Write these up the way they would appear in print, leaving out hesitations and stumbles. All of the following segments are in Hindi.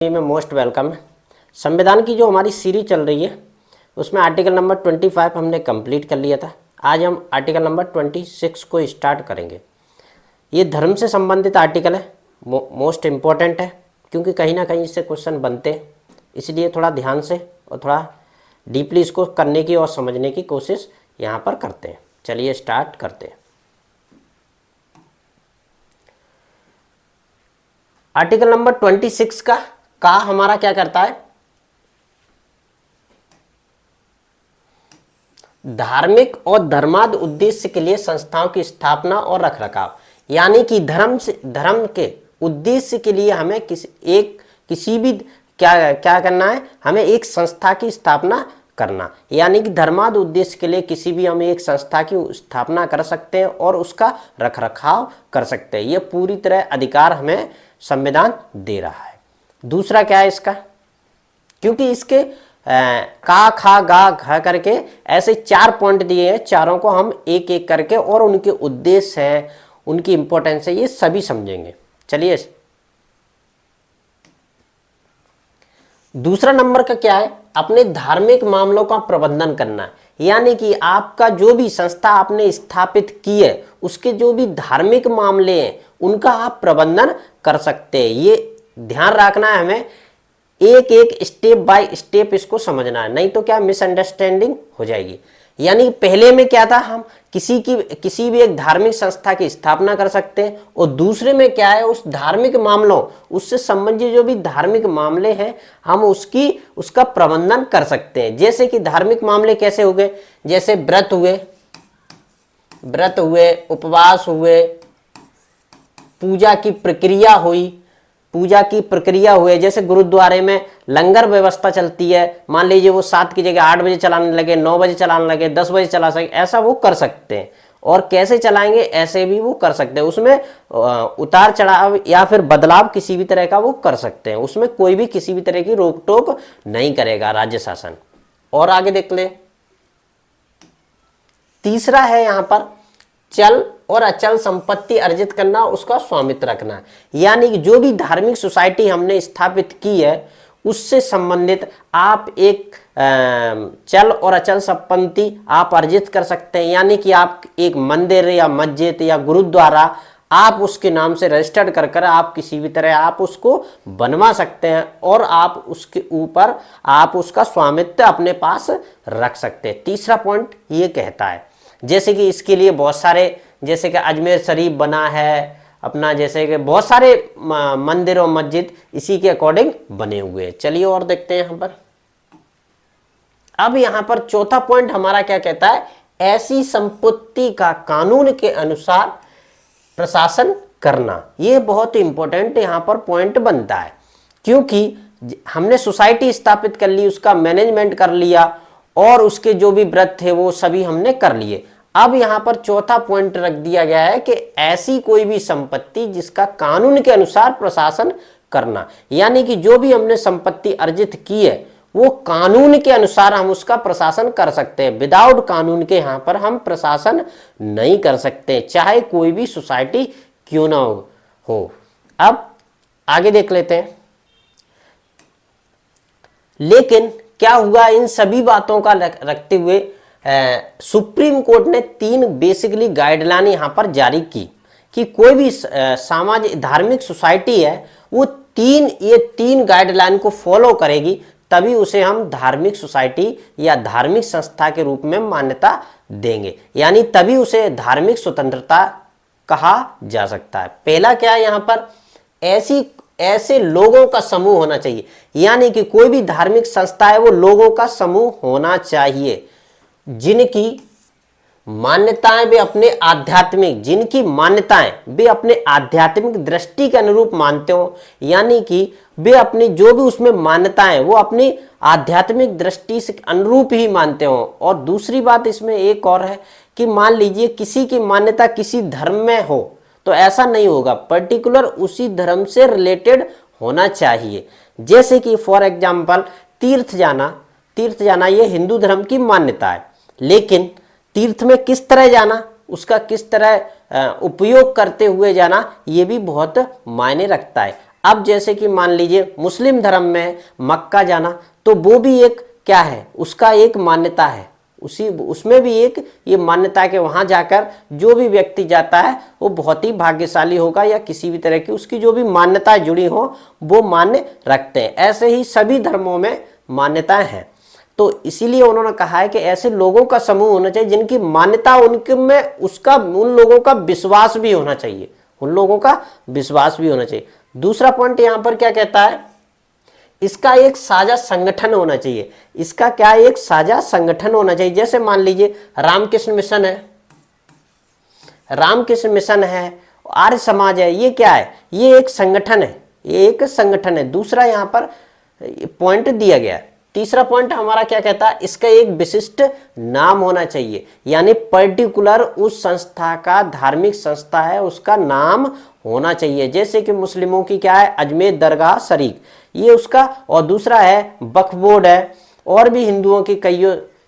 में मोस्ट वेलकम है। संविधान की जो हमारी सीरीज चल रही है उसमें आर्टिकल नंबर 25 हमने कंप्लीट कर लिया था। आज हम आर्टिकल नंबर 26 को स्टार्ट करेंगे। ये धर्म से संबंधित आर्टिकल है, मोस्ट इम्पोर्टेंट है क्योंकि कहीं ना कहीं इससे क्वेश्चन बनते हैं, इसलिए थोड़ा ध्यान से और थोड़ा डीपली इसको करने की और समझने की कोशिश यहाँ पर करते हैं। चलिए स्टार्ट करते हैं। आर्टिकल नंबर 26 का हमारा क्या करता है, धार्मिक और धर्माद उद्देश्य के लिए संस्थाओं की स्थापना और रखरखाव। यानी कि धर्म के उद्देश्य के लिए हमें किसी भी क्या करना है, हमें एक संस्था की स्थापना करना। यानी कि धर्माद उद्देश्य के लिए किसी भी हम एक संस्था की स्थापना कर सकते हैं और उसका रखरखाव कर सकते हैं। यह पूरी तरह अधिकार हमें संविधान दे रहा है। दूसरा क्या है इसका, क्योंकि इसके का खा गा घ करके ऐसे 4 पॉइंट दिए हैं, चारों को हम एक एक करके और उनके उद्देश्य हैं, उनकी इंपॉर्टेंस है, ये सभी समझेंगे। चलिए दूसरा नंबर का क्या है, अपने धार्मिक मामलों का प्रबंधन करना है। यानी कि आपका जो भी संस्था आपने स्थापित की है उसके जो भी धार्मिक मामले हैं उनका आप प्रबंधन कर सकते हैं। ये ध्यान रखना है, हमें एक एक स्टेप बाय स्टेप इसको समझना है, नहीं तो क्या मिसअंडरस्टैंडिंग हो जाएगी। यानी पहले में क्या था, हम किसी भी एक धार्मिक संस्था की स्थापना कर सकते हैं, और दूसरे में क्या है, उस धार्मिक मामलों उससे संबंधित जो भी धार्मिक मामले हैं हम उसका प्रबंधन कर सकते हैं। जैसे कि धार्मिक मामले कैसे हो गए, जैसे व्रत हुए, उपवास हुए, पूजा की प्रक्रिया हुई। जैसे गुरुद्वारे में लंगर व्यवस्था चलती है, मान लीजिए वो 7 की जगह 8 बजे चलाने लगे, 9 बजे चलाने लगे, 10 बजे चला सके, ऐसा वो कर सकते हैं। और कैसे चलाएंगे ऐसे भी वो कर सकते हैं। उसमें उतार चढ़ाव या फिर बदलाव किसी भी तरह का वो कर सकते हैं, उसमें कोई भी किसी भी तरह की रोक टोक नहीं करेगा राज्य शासन। और आगे देख ले, तीसरा है यहाँ पर चल और अचल संपत्ति अर्जित करना, उसका स्वामित्व रखना। यानी कि जो भी धार्मिक सोसाइटी हमने स्थापित की है उससे संबंधित आप एक चल और अचल संपत्ति आप अर्जित कर सकते हैं। यानी कि आप एक मंदिर या मस्जिद या गुरुद्वारा आप उसके नाम से रजिस्टर्ड कर आप किसी भी तरह आप उसको बनवा सकते हैं और आप उसके ऊपर आप उसका स्वामित्व अपने पास रख सकते हैं। तीसरा पॉइंट ये कहता है, जैसे कि इसके लिए बहुत सारे, जैसे कि अजमेर शरीफ बना है अपना, जैसे कि बहुत सारे मंदिर और मस्जिद इसी के अकॉर्डिंग बने हुए हैं। चलिए और देखते हैं यहाँ पर। अब यहाँ पर चौथा पॉइंट हमारा क्या कहता है, ऐसी संपत्ति का कानून के अनुसार प्रशासन करना। ये बहुत इंपॉर्टेंट यहाँ पर पॉइंट बनता है, क्योंकि हमने सोसाइटी स्थापित कर ली, उसका मैनेजमेंट कर लिया और उसके जो भी व्रत थे वो सभी हमने कर लिए। अब यहाँ पर चौथा पॉइंट रख दिया गया है कि ऐसी कोई भी संपत्ति जिसका कानून के अनुसार प्रशासन करना। यानी कि जो भी हमने संपत्ति अर्जित की है वो कानून के अनुसार हम उसका प्रशासन कर सकते हैं। विदाउट कानून के यहाँ पर हम प्रशासन नहीं कर सकते, चाहे कोई भी सोसाइटी क्यों ना हो। अब आगे देख लेते हैं। लेकिन क्या हुआ, इन सभी बातों का रखते हुए सुप्रीम कोर्ट ने 3 बेसिकली गाइडलाइन यहां पर जारी की कि कोई भी सामाजिक धार्मिक सोसाइटी है वो ये 3 गाइडलाइन को फॉलो करेगी, तभी उसे हम धार्मिक सोसाइटी या धार्मिक संस्था के रूप में मान्यता देंगे। यानी तभी उसे धार्मिक स्वतंत्रता कहा जा सकता है। पहला क्या है, यहां पर ऐसे लोगों का समूह होना चाहिए। यानी कि कोई भी धार्मिक संस्था है वो लोगों का समूह होना चाहिए जिनकी मान्यताएं वे अपने आध्यात्मिक दृष्टि के अनुरूप मानते हो। यानी कि वे अपनी जो भी उसमें मान्यताएं वो अपनी आध्यात्मिक दृष्टि से अनुरूप ही मानते हो। और दूसरी बात इसमें एक और है कि मान लीजिए किसी की मान्यता किसी धर्म में हो तो ऐसा नहीं होगा, पर्टिकुलर उसी धर्म से रिलेटेड होना चाहिए। जैसे कि फॉर एग्जाम्पल तीर्थ जाना ये हिंदू धर्म की मान्यता है, लेकिन तीर्थ में किस तरह जाना, उसका किस तरह उपयोग करते हुए जाना, ये भी बहुत मायने रखता है। अब जैसे कि मान लीजिए मुस्लिम धर्म में मक्का जाना, तो वो भी एक क्या है, उसका एक मान्यता है, उसमें भी एक ये मान्यता है कि वहां जाकर जो भी व्यक्ति जाता है वो बहुत ही भाग्यशाली होगा, या किसी भी तरह की उसकी जो भी मान्यताएं जुड़ी हो वो मान्य रखते हैं। ऐसे ही सभी धर्मों में मान्यताएं हैं। तो इसीलिए उन्होंने कहा है कि ऐसे लोगों का समूह होना चाहिए जिनकी मान्यता, उनके में उसका उन लोगों का विश्वास भी होना चाहिए, उन लोगों का विश्वास भी होना चाहिए। दूसरा पॉइंट यहां पर क्या कहता है, इसका एक साझा संगठन होना चाहिए। इसका क्या, एक साझा संगठन होना चाहिए। जैसे मान लीजिए रामकृष्ण मिशन है, रामकृष्ण मिशन है, आर्य समाज है, ये क्या है, ये एक संगठन है, ये एक संगठन है। दूसरा यहां पर पॉइंट दिया गया है। तीसरा पॉइंट हमारा क्या कहता है, इसका एक विशिष्ट नाम होना चाहिए, यानी पर्टिकुलर उस संस्था का, धार्मिक संस्था है उसका नाम होना चाहिए। जैसे कि मुस्लिमों की क्या है, अजमेर दरगाह शरीफ, ये उसका, और दूसरा है वक्फ बोर्ड है, और भी हिंदुओं की कई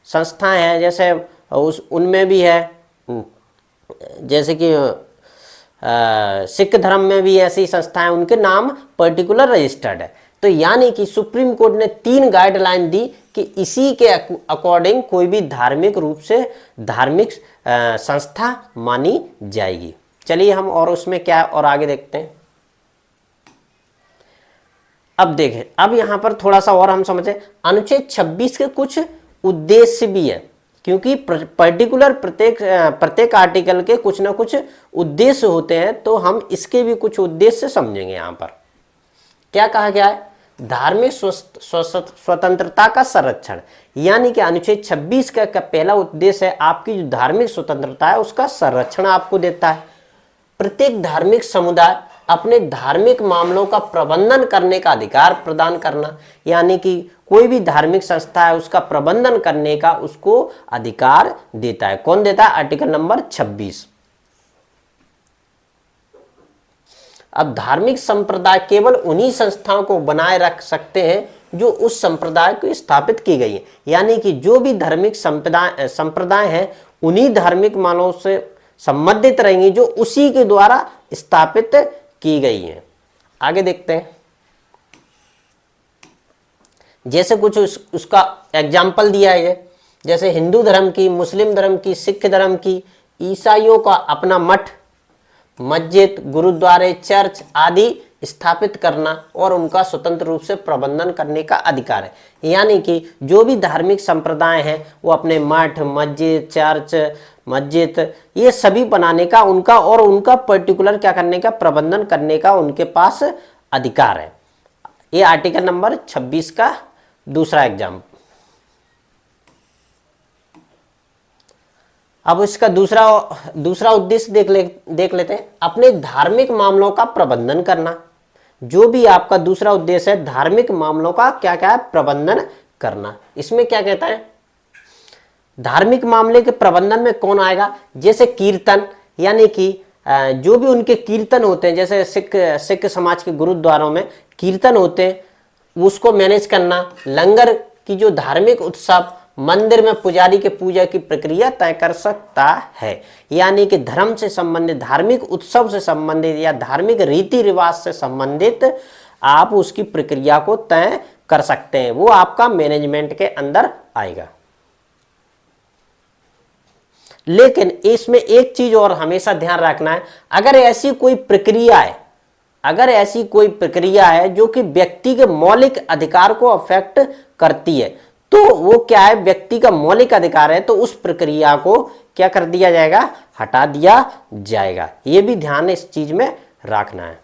संस्थाएं हैं, जैसे उनमें भी है, जैसे कि सिख धर्म में भी ऐसी संस्थाएं, उनके नाम पर्टिकुलर रजिस्टर्ड है। तो यानी कि सुप्रीम कोर्ट ने 3 गाइडलाइन दी कि इसी के अकॉर्डिंग कोई भी धार्मिक रूप से धार्मिक संस्था मानी जाएगी। चलिए हम और उसमें क्या और आगे देखते हैं। अब देखें, अब यहां पर थोड़ा सा और हम समझें, अनुच्छेद 26 के कुछ उद्देश्य भी है, क्योंकि पर्टिकुलर प्रत्येक आर्टिकल के कुछ ना कुछ उद्देश्य होते हैं, तो हम इसके भी कुछ उद्देश्य समझेंगे। यहां पर क्या कहा गया है, धार्मिक स्वतंत्रता का संरक्षण, यानी कि अनुच्छेद 26 का पहला उद्देश्य है आपकी जो धार्मिक स्वतंत्रता है उसका संरक्षण आपको देता है। प्रत्येक धार्मिक समुदाय अपने धार्मिक मामलों का प्रबंधन करने का अधिकार प्रदान करना, यानी कि कोई भी धार्मिक संस्था है उसका प्रबंधन करने का उसको अधिकार देता है। कौन देता है, आर्टिकल नंबर 26। अब धार्मिक संप्रदाय केवल उन्हीं संस्थाओं को बनाए रख सकते हैं जो उस संप्रदाय को स्थापित की गई है, यानी कि जो भी धार्मिक संप्रदाय हैं उन्हीं धार्मिक मानों से संबंधित रहेंगी जो उसी के द्वारा स्थापित की गई हैं। आगे देखते हैं, जैसे कुछ उसका एग्जाम्पल दिया है, जैसे हिंदू धर्म की, मुस्लिम धर्म की, सिख धर्म की, ईसाइयों का अपना मठ, मस्जिद, गुरुद्वारे, चर्च आदि स्थापित करना और उनका स्वतंत्र रूप से प्रबंधन करने का अधिकार है। यानी कि जो भी धार्मिक संप्रदाय हैं वो अपने मठ, मस्जिद, चर्च, मस्जिद ये सभी बनाने का उनका, और उनका पर्टिकुलर क्या करने का, प्रबंधन करने का उनके पास अधिकार है। ये आर्टिकल नंबर 26 का दूसरा एग्जाम्पल। अब इसका दूसरा उद्देश्य देख लेते हैं, अपने धार्मिक मामलों का प्रबंधन करना। जो भी आपका दूसरा उद्देश्य है धार्मिक मामलों का क्या क्या है, प्रबंधन करना। इसमें क्या कहता है, धार्मिक मामले के प्रबंधन में कौन आएगा, जैसे कीर्तन, यानी कि जो भी उनके कीर्तन होते हैं, जैसे सिख समाज के गुरुद्वारों में कीर्तन होते हैं उसको मैनेज करना। लंगर की जो धार्मिक उत्सव, मंदिर में पुजारी के पूजा की प्रक्रिया तय कर सकता है, यानी कि धर्म से संबंधित, धार्मिक उत्सव से संबंधित या धार्मिक रीति रिवाज से संबंधित आप उसकी प्रक्रिया को तय कर सकते हैं, वो आपका मैनेजमेंट के अंदर आएगा। लेकिन इसमें एक चीज और हमेशा ध्यान रखना है, अगर ऐसी कोई प्रक्रिया है जो कि व्यक्ति के मौलिक अधिकार को अफेक्ट करती है, तो वो क्या है, व्यक्ति का मौलिक अधिकार है, तो उस प्रक्रिया को क्या कर दिया जाएगा, हटा दिया जाएगा। ये भी ध्यान इस चीज में रखना है।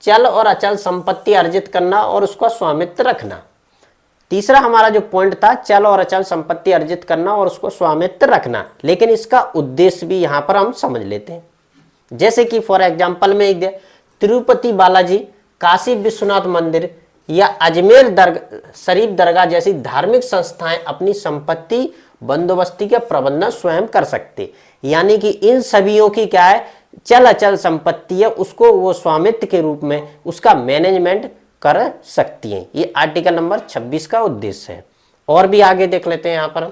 चल और अचल संपत्ति अर्जित करना और उसका स्वामित्व रखना। तीसरा हमारा जो पॉइंट था, चल और अचल संपत्ति अर्जित करना और उसको स्वामित्व रखना, लेकिन इसका उद्देश्य भी यहां पर हम समझ लेते हैं। जैसे कि फॉर एग्जांपल में एक तिरुपति बालाजी, काशी विश्वनाथ मंदिर या अजमेर शरीफ दरगाह जैसी धार्मिक संस्थाएं अपनी संपत्ति बंदोबस्ती का प्रबंधन स्वयं कर सकते, यानी कि इन सभीयों की क्या है, चल अचल संपत्ति है, उसको वो स्वामित्व के रूप में उसका मैनेजमेंट कर सकती हैं। ये आर्टिकल नंबर 26 का उद्देश्य है। और भी आगे देख लेते हैं। यहां पर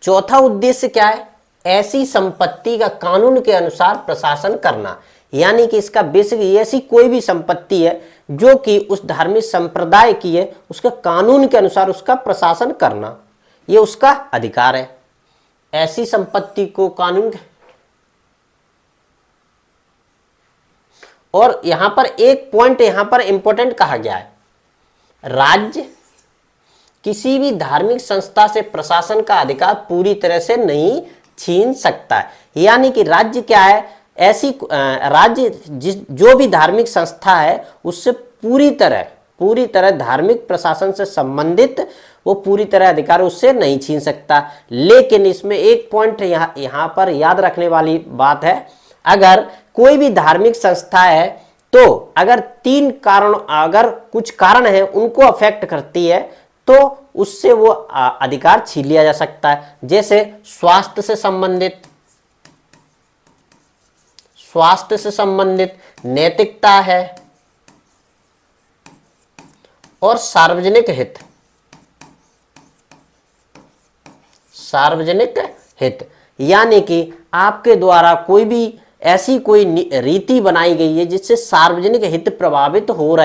चौथा उद्देश्य क्या है? ऐसी संपत्ति का कानून के अनुसार प्रशासन करना, यानी कि इसका बेसिक ऐसी कोई भी संपत्ति है जो कि उस धार्मिक संप्रदाय की है, उसका कानून के अनुसार उसका प्रशासन करना, ये उसका अधिकार है। ऐसी संपत्ति को कानून, और यहां पर एक पॉइंट यहां पर इंपॉर्टेंट कहा गया है, राज्य किसी भी धार्मिक संस्था से प्रशासन का अधिकार पूरी तरह से नहीं छीन सकता है। यानी कि राज्य क्या है, ऐसी राज्य जो भी धार्मिक संस्था है उससे पूरी तरह धार्मिक प्रशासन से संबंधित वो पूरी तरह अधिकार उससे नहीं छीन सकता। लेकिन इसमें एक पॉइंट यहाँ पर याद रखने वाली बात है, अगर कोई भी धार्मिक संस्था है तो अगर अगर कुछ कारण है उनको अफेक्ट करती है तो उससे वो अधिकार छीन लिया जा सकता है। जैसे स्वास्थ्य से संबंधित नैतिकता है और सार्वजनिक हित, यानी कि आपके द्वारा कोई भी ऐसी कोई रीति बनाई गई है जिससे सार्वजनिक हित प्रभावित हो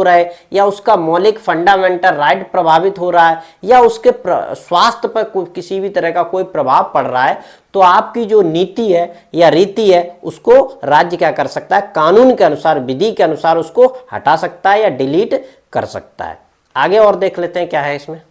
रहे हैं, या उसका मौलिक फंडामेंटल राइट प्रभावित हो रहा है, या उसके स्वास्थ्य पर किसी भी तरह का कोई प्रभाव पड़ रहा है, तो आपकी जो नीति है या रीति है उसको राज्य क्या कर सकता है, कानून के अनुसार, विधि के अनुसार उसको हटा सकता है या डिलीट कर सकता है। आगे और देख लेते हैं क्या है इसमें।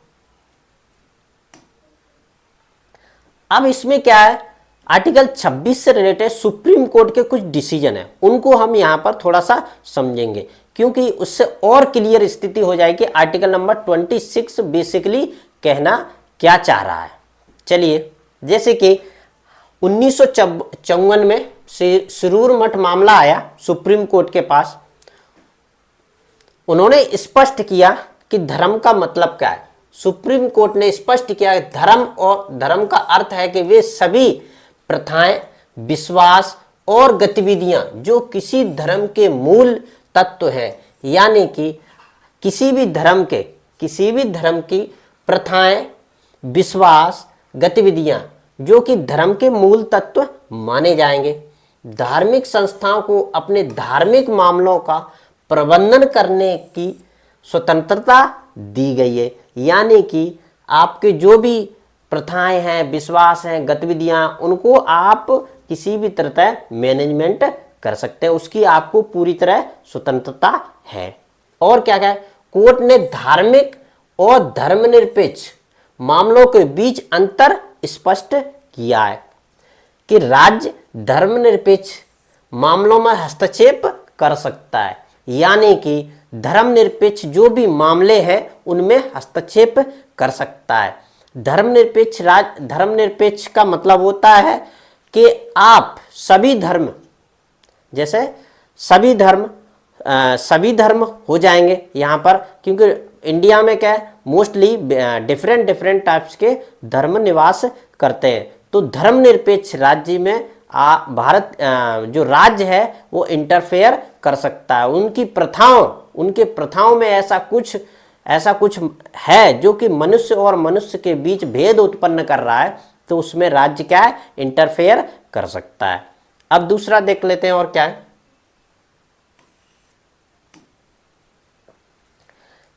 अब इसमें क्या है, आर्टिकल 26 से रिलेटेड सुप्रीम कोर्ट के कुछ डिसीजन है, उनको हम यहां पर थोड़ा सा समझेंगे, क्योंकि उससे और क्लियर स्थिति हो जाएगी आर्टिकल नंबर 26 बेसिकली कहना क्या चाह रहा है। चलिए, जैसे कि 1954 में सिरूर मठ मामला आया सुप्रीम कोर्ट के पास, उन्होंने स्पष्ट किया कि धर्म का मतलब क्या है। सुप्रीम कोर्ट ने स्पष्ट किया धर्म, और धर्म का अर्थ है कि वे सभी प्रथाएं, विश्वास और गतिविधियां जो किसी धर्म के मूल तत्व हैं, यानी कि किसी भी धर्म की प्रथाएं, विश्वास, गतिविधियां जो कि धर्म के मूल तत्व माने जाएंगे। धार्मिक संस्थाओं को अपने धार्मिक मामलों का प्रबंधन करने की स्वतंत्रता दी गई है, यानी कि आपके जो भी प्रथाएं हैं, विश्वास हैं, गतिविधियां, उनको आप किसी भी तरह मैनेजमेंट कर सकते हैं, उसकी आपको पूरी तरह स्वतंत्रता है। और क्या है, कोर्ट ने धार्मिक और धर्मनिरपेक्ष मामलों के बीच अंतर स्पष्ट किया है कि राज्य धर्मनिरपेक्ष मामलों में हस्तक्षेप कर सकता है, यानी कि धर्मनिरपेक्ष जो भी मामले हैं उनमें हस्तक्षेप कर सकता है। धर्मनिरपेक्ष का मतलब होता है कि आप सभी धर्म, जैसे सभी धर्म हो जाएंगे यहाँ पर, क्योंकि इंडिया में क्या है, मोस्टली डिफरेंट टाइप्स के धर्म निवास करते हैं। तो धर्मनिरपेक्ष राज्य में भारत जो राज्य है वो इंटरफेयर कर सकता है। उनके प्रथाओं में ऐसा कुछ है जो कि मनुष्य और मनुष्य के बीच भेद उत्पन्न कर रहा है, तो उसमें राज्य क्या है, इंटरफेयर कर सकता है। अब दूसरा देख लेते हैं और क्या है,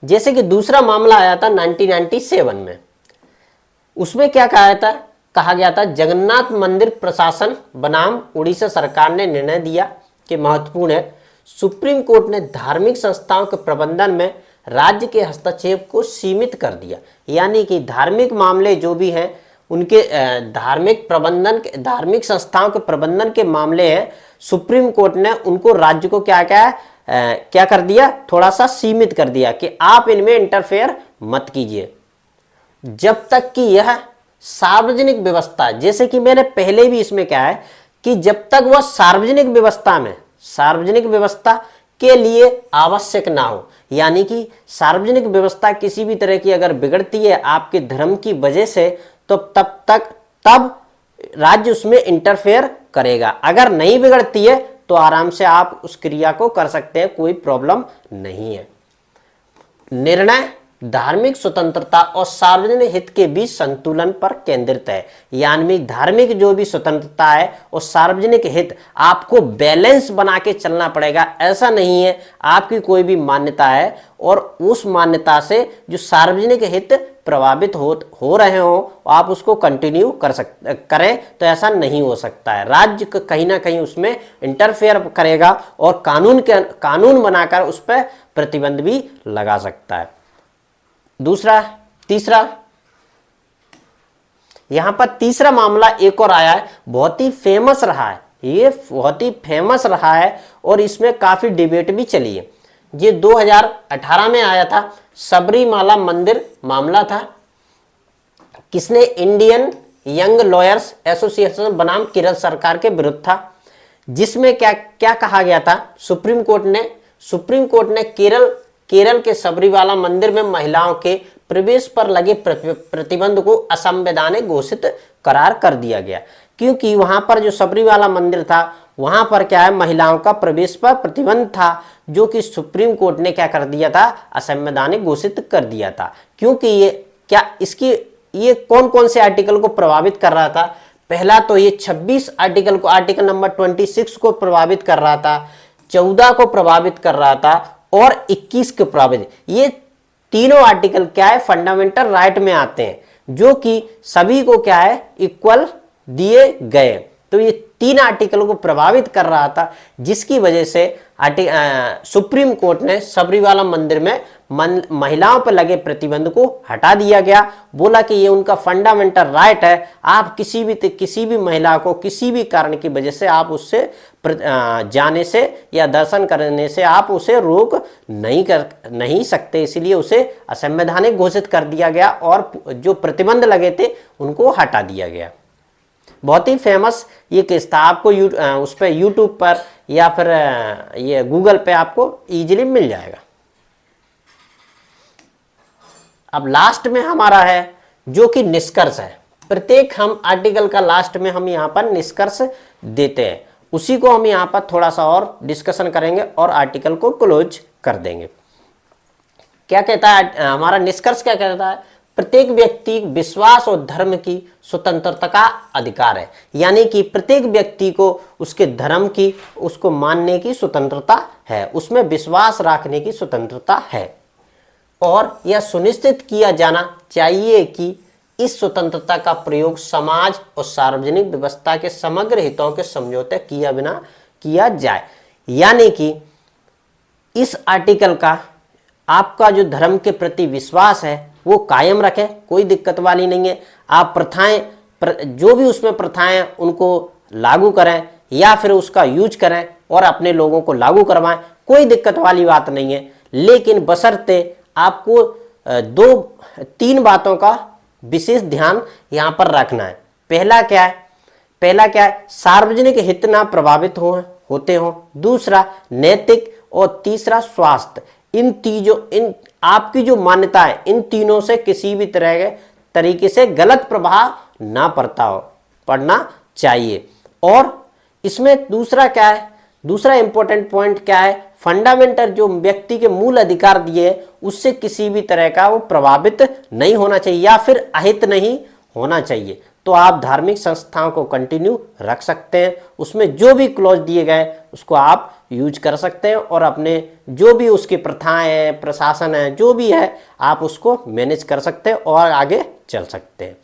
जैसे कि दूसरा मामला आया था 1997 में, उसमें क्या कहा गया था, जगन्नाथ मंदिर प्रशासन बनाम उड़ीसा सरकार ने निर्णय दिया कि महत्वपूर्ण है। सुप्रीम कोर्ट ने धार्मिक संस्थाओं के प्रबंधन में राज्य के हस्तक्षेप को सीमित कर दिया, यानी कि धार्मिक मामले जो भी हैं उनके धार्मिक संस्थाओं के प्रबंधन के मामले हैं, सुप्रीम कोर्ट ने उनको राज्य को क्या कर दिया, थोड़ा सा सीमित कर दिया कि आप इनमें इंटरफेयर मत कीजिए जब तक कि यह सार्वजनिक व्यवस्था, जैसे कि मैंने पहले भी इसमें क्या है कि जब तक वह सार्वजनिक व्यवस्था के लिए आवश्यक ना हो, यानी कि सार्वजनिक व्यवस्था किसी भी तरह की अगर बिगड़ती है आपके धर्म की वजह से, तो तब राज्य उसमें इंटरफेयर करेगा। अगर नहीं बिगड़ती है तो आराम से आप उस क्रिया को कर सकते हैं, कोई प्रॉब्लम नहीं है। निर्णय धार्मिक स्वतंत्रता और सार्वजनिक हित के बीच संतुलन पर केंद्रित है। यानी धार्मिक जो भी स्वतंत्रता है और सार्वजनिक हित, आपको बैलेंस बना के चलना पड़ेगा। ऐसा नहीं है आपकी कोई भी मान्यता है और उस मान्यता से जो सार्वजनिक हित प्रभावित हो रहे हो आप उसको कंटिन्यू करें, तो ऐसा नहीं हो सकता है। राज्य कहीं ना कहीं उसमें इंटरफेयर करेगा और कानून बनाकर उस पर प्रतिबंध भी लगा सकता है। तीसरा यहां पर तीसरा मामला एक और आया है, बहुत ही फेमस रहा है, ये बहुत ही फेमस रहा है और इसमें काफी डिबेट भी चली है। ये 2018 में आया था, सबरीमाला मंदिर मामला था। किसने? इंडियन यंग लॉयर्स एसोसिएशन बनाम केरल सरकार के विरुद्ध था, जिसमें क्या कहा गया था? सुप्रीम कोर्ट ने केरल के सबरीमाला मंदिर में महिलाओं के प्रवेश पर लगे प्रतिबंध को असंवैधानिक घोषित करार कर दिया गया, क्योंकि वहां पर जो सबरीमाला मंदिर था वहां पर क्या है, महिलाओं का प्रवेश पर प्रतिबंध था, जो कि सुप्रीम कोर्ट ने क्या कर दिया था? असंवैधानिक घोषित कर दिया था। क्योंकि ये कौन कौन से आर्टिकल को प्रभावित कर रहा था? पहला तो ये 26 आर्टिकल को, आर्टिकल नंबर 26 को प्रभावित कर रहा था, 14 को प्रभावित कर रहा था और 21 को प्रभावित। ये तीनों आर्टिकल क्या है? फंडामेंटल राइट में आते हैं, जो कि सभी को क्या है? इक्वल दिए गए। तो ये 3 आर्टिकल को प्रभावित कर रहा था, जिसकी वजह से सुप्रीम कोर्ट ने सबरीमाला मंदिर में महिलाओं पर लगे प्रतिबंध को हटा दिया गया। बोला कि ये उनका फंडामेंटल राइट है, आप किसी भी महिला को किसी भी कारण की वजह से आप उससे जाने से या दर्शन करने से आप उसे रोक नहीं सकते, इसलिए उसे असंवैधानिक घोषित कर दिया गया और जो प्रतिबंध लगे थे उनको हटा दिया गया। बहुत ही फेमस ये केस था, आपको उस पर यूट्यूब पर या फिर ये गूगल पे आपको इजीली मिल जाएगा। अब लास्ट में हमारा है जो कि निष्कर्ष है। प्रत्येक हम आर्टिकल का लास्ट में हम यहाँ पर निष्कर्ष देते हैं, उसी को हम यहाँ पर थोड़ा सा और डिस्कशन करेंगे और आर्टिकल को क्लोज कर देंगे। क्या कहता है हमारा निष्कर्ष? क्या कहता है? प्रत्येक व्यक्ति विश्वास और धर्म की स्वतंत्रता का अधिकार है। यानी कि प्रत्येक व्यक्ति को उसके धर्म की, उसको मानने की स्वतंत्रता है, उसमें विश्वास रखने की स्वतंत्रता है और यह सुनिश्चित किया जाना चाहिए कि इस स्वतंत्रता का प्रयोग समाज और सार्वजनिक व्यवस्था के समग्र हितों के समझौते किए बिना किया जाए। यानी कि इस आर्टिकल का आपका जो धर्म के प्रति विश्वास है वो कायम रखें, कोई दिक्कत वाली नहीं है। आप जो भी उसमें प्रथाएं हैं उनको लागू करें या फिर उसका यूज करें और अपने लोगों को लागू करवाएं, कोई दिक्कत वाली बात नहीं है। लेकिन बशर्ते आपको 2-3 बातों का विशेष ध्यान यहाँ पर रखना है। पहला क्या है? सार्वजनिक हित ना प्रभावित होते हो। दूसरा नैतिक और तीसरा स्वास्थ्य। इन आपकी जो मान्यता है इन तीनों से किसी भी तरह के तरीके से गलत प्रभाव ना पड़ना चाहिए। और इसमें दूसरा क्या है? दूसरा इंपॉर्टेंट पॉइंट क्या है? फंडामेंटल जो व्यक्ति के मूल अधिकार दिए उससे किसी भी तरह का वो प्रभावित नहीं होना चाहिए या फिर अहित नहीं होना चाहिए। तो आप धार्मिक संस्थाओं को कंटिन्यू रख सकते हैं, उसमें जो भी क्लॉज दिए गए उसको आप यूज कर सकते हैं और अपने जो भी उसकी प्रथाएं हैं, प्रशासन है, जो भी है आप उसको मैनेज कर सकते हैं और आगे चल सकते हैं।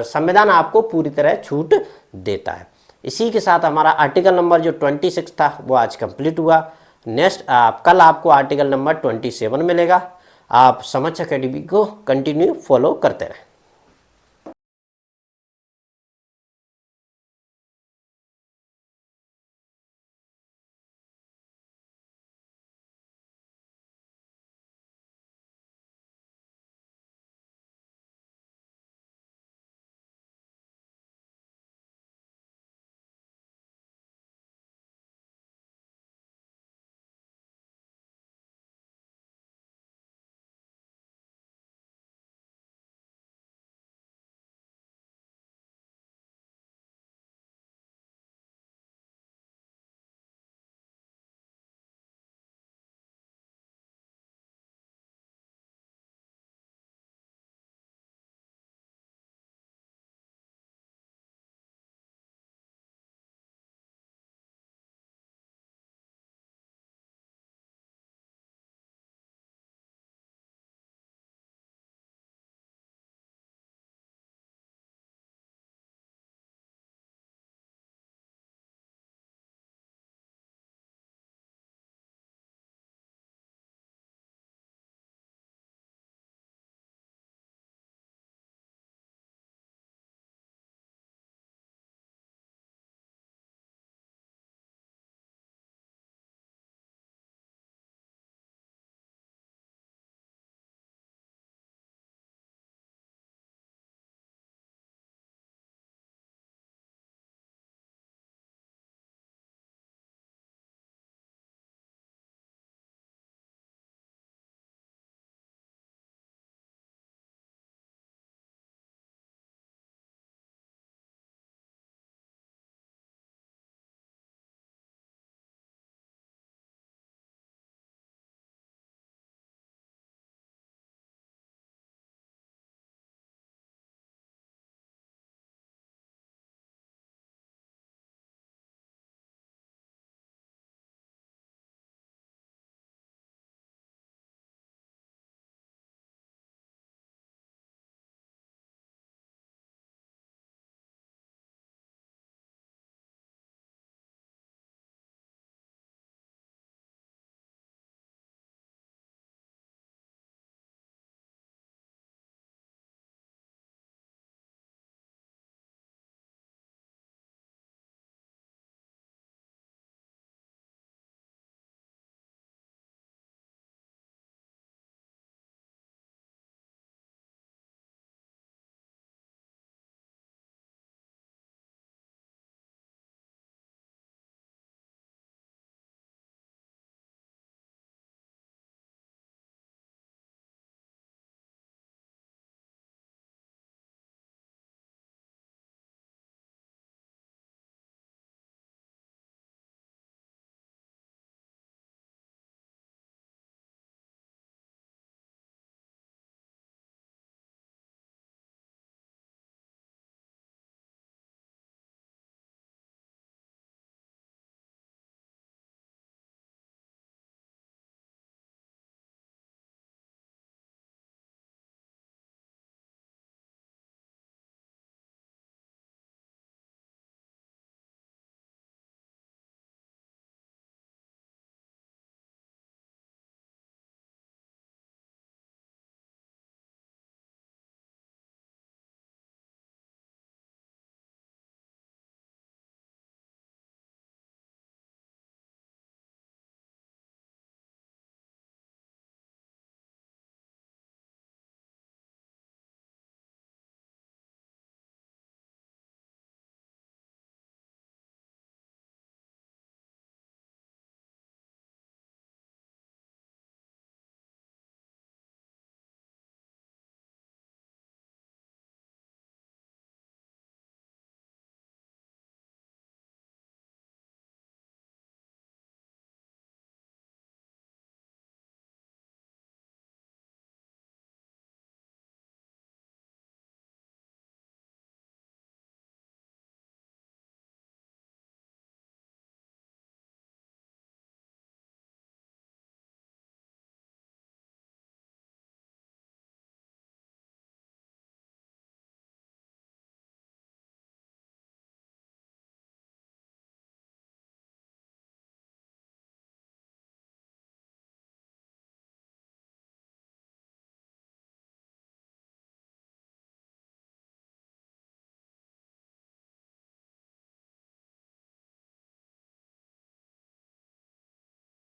संविधान आपको पूरी तरह छूट देता है। इसी के साथ हमारा आर्टिकल नंबर जो 26 था वो आज कंप्लीट हुआ। नेक्स्ट कल आपको आर्टिकल नंबर 27 मिलेगा। आप समक्ष एकेडमी को कंटिन्यू फॉलो करते रहें।